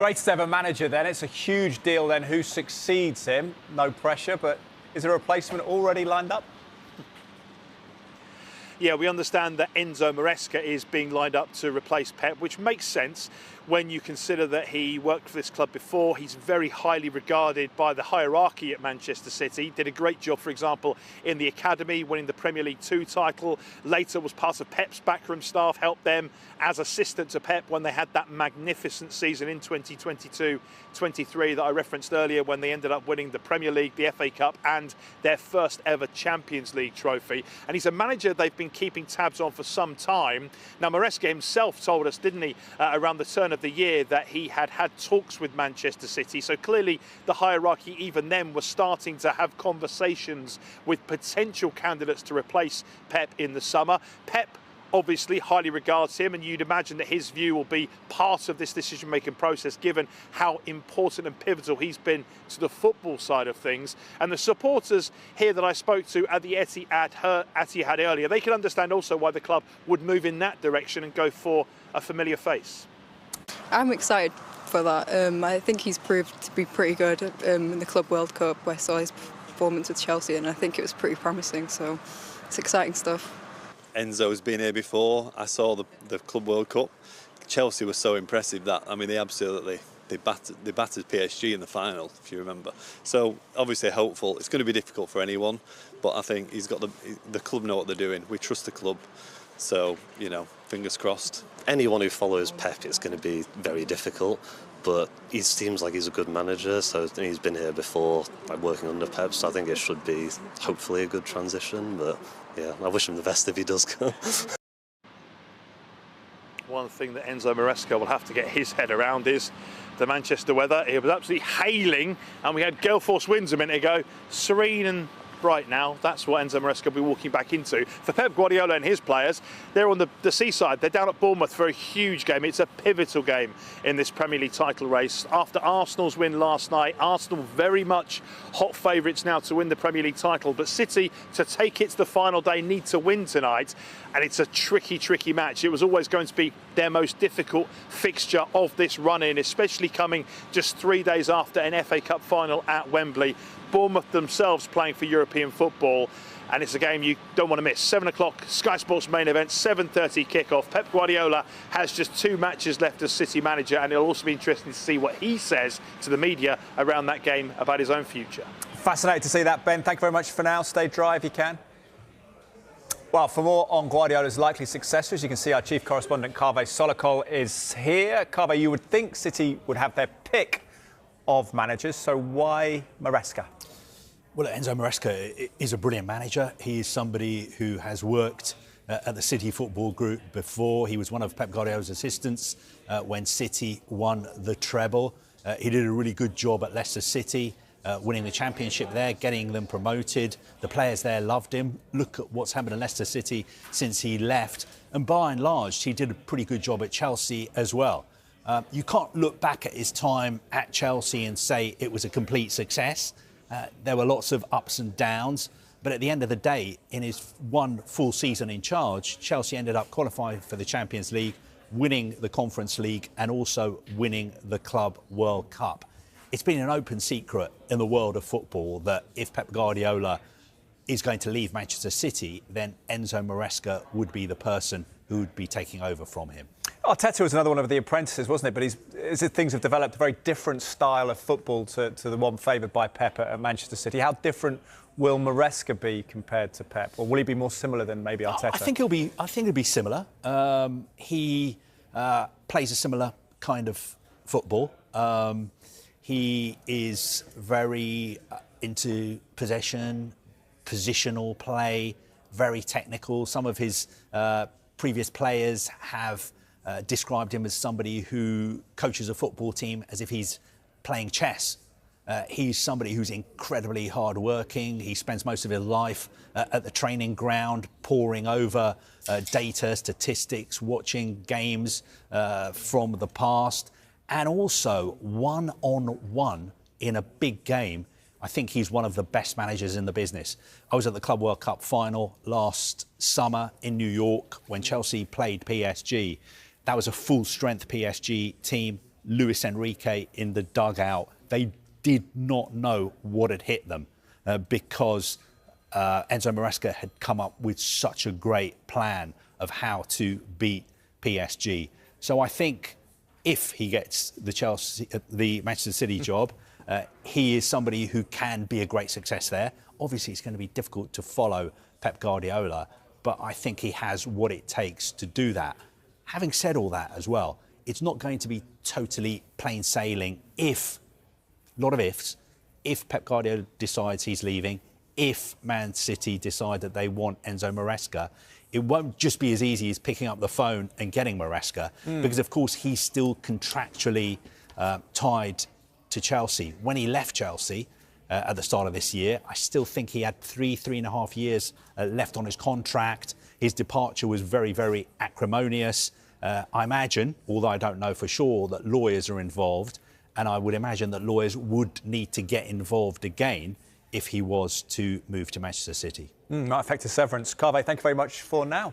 Greatest ever manager then. It's a huge deal then who succeeds him. No pressure, but is there a replacement already lined up? Yeah, we understand that Enzo Maresca is being lined up to replace Pep, which makes sense when you consider that he worked for this club before. He's very highly regarded by the hierarchy at Manchester City. Did a great job, for example, in the academy, winning the Premier League 2 title. Later was part of Pep's backroom staff, helped them as assistant to Pep when they had that magnificent season in 2022-23 that I referenced earlier, when they ended up winning the Premier League, the FA Cup and their first ever Champions League trophy. And he's a manager they've been keeping tabs on for some time. Now, Maresca himself told us, didn't he, around the turn of the year, that he had talks with Manchester City. So clearly the hierarchy even then was starting to have conversations with potential candidates to replace Pep in the summer. Pep obviously highly regards him, and you'd imagine that his view will be part of this decision-making process, given how important and pivotal he's been to the football side of things. And the supporters here that I spoke to at the Etihad earlier, they can understand also why the club would move in that direction and go for a familiar face. I'm excited for that. I think he's proved to be pretty good in the Club World Cup. I saw his performance with Chelsea and I think it was pretty promising, so it's exciting stuff. Enzo's been here before. I saw the Club World Cup. Chelsea was so impressive that, I mean, they battered PSG in the final, if you remember. So obviously hopeful. It's going to be difficult for anyone, but I think he's got the club know what they're doing. We trust the club, so fingers crossed. Anyone who follows Pep, it's going to be very difficult. But he seems like he's a good manager, so he's been here before, like working under Pep, so I think it should be hopefully a good transition. But yeah, I wish him the best if he does come. One thing that Enzo Maresca will have to get his head around is the Manchester weather. It was absolutely hailing, and we had gale force winds a minute ago. Serene and bright now. That's what Enzo Maresca will be walking back into. For Pep Guardiola and his players, they're on the seaside. They're down at Bournemouth for a huge game. It's a pivotal game in this Premier League title race. After Arsenal's win last night, Arsenal very much hot favourites now to win the Premier League title. But City, to take it to the final day, need to win tonight. And it's a tricky match. It was always going to be their most difficult fixture of this run-in, especially coming just 3 days after an FA Cup final at Wembley. Bournemouth themselves playing for European football, and it's a game you don't want to miss. 7 o'clock, Sky Sports main event, 7:30 kickoff. Pep Guardiola has just 2 matches left as City manager, and it'll also be interesting to see what he says to the media around that game about his own future. Fascinating to see that, Ben. Thank you very much for now. Stay dry if you can. Well, for more on Guardiola's likely successors, you can see our chief correspondent, Kaveh Solokol, is here. Kaveh, you would think City would have their pick of managers, so why Maresca? Well, Enzo Maresca is a brilliant manager. He is somebody who has worked at the City Football Group before. He was one of Pep Guardiola's assistants when City won the treble. He did a really good job at Leicester City, winning the championship there, getting them promoted. The players there loved him. Look at what's happened in Leicester City since he left. And by and large, he did a pretty good job at Chelsea as well. You can't look back at his time at Chelsea and say it was a complete success. There were lots of ups and downs, but at the end of the day, in his 1 full season in charge, Chelsea ended up qualifying for the Champions League, winning the Conference League and also winning the Club World Cup. It's been an open secret in the world of football that if Pep Guardiola is going to leave Manchester City, then Enzo Maresca would be the person who would be taking over from him. Arteta was another one of the apprentices, wasn't it? But things have developed a very different style of football to the one favoured by Pep at Manchester City. How different will Maresca be compared to Pep? Or will he be more similar than maybe Arteta? I think he'll be similar. He plays a similar kind of football. He is very into possession, positional play, very technical. Some of his previous players have described him as somebody who coaches a football team as if he's playing chess. He's somebody who's incredibly hard-working. He spends most of his life at the training ground, poring over data, statistics, watching games from the past, and also one-on-one in a big game. I think he's one of the best managers in the business. I was at the Club World Cup final last summer in New York when Chelsea played PSG. That was a full-strength PSG team, Luis Enrique in the dugout, they did not know what had hit them because Enzo Maresca had come up with such a great plan of how to beat PSG. So I think if he gets the Manchester City job, he is somebody who can be a great success there. Obviously, it's going to be difficult to follow Pep Guardiola, but I think he has what it takes to do that. Having said all that as well, it's not going to be totally plain sailing if, a lot of ifs, if Pep Guardiola decides he's leaving, if Man City decide that they want Enzo Maresca. It won't just be as easy as picking up the phone and getting Maresca, because of course he's still contractually tied to Chelsea. When he left Chelsea at the start of this year, I still think he had 3.5 years left on his contract. His departure was very, very acrimonious. I imagine, although I don't know for sure, that lawyers are involved, and I would imagine that lawyers would need to get involved again if he was to move to Manchester City. Might affect a severance. Carve, thank you very much for now.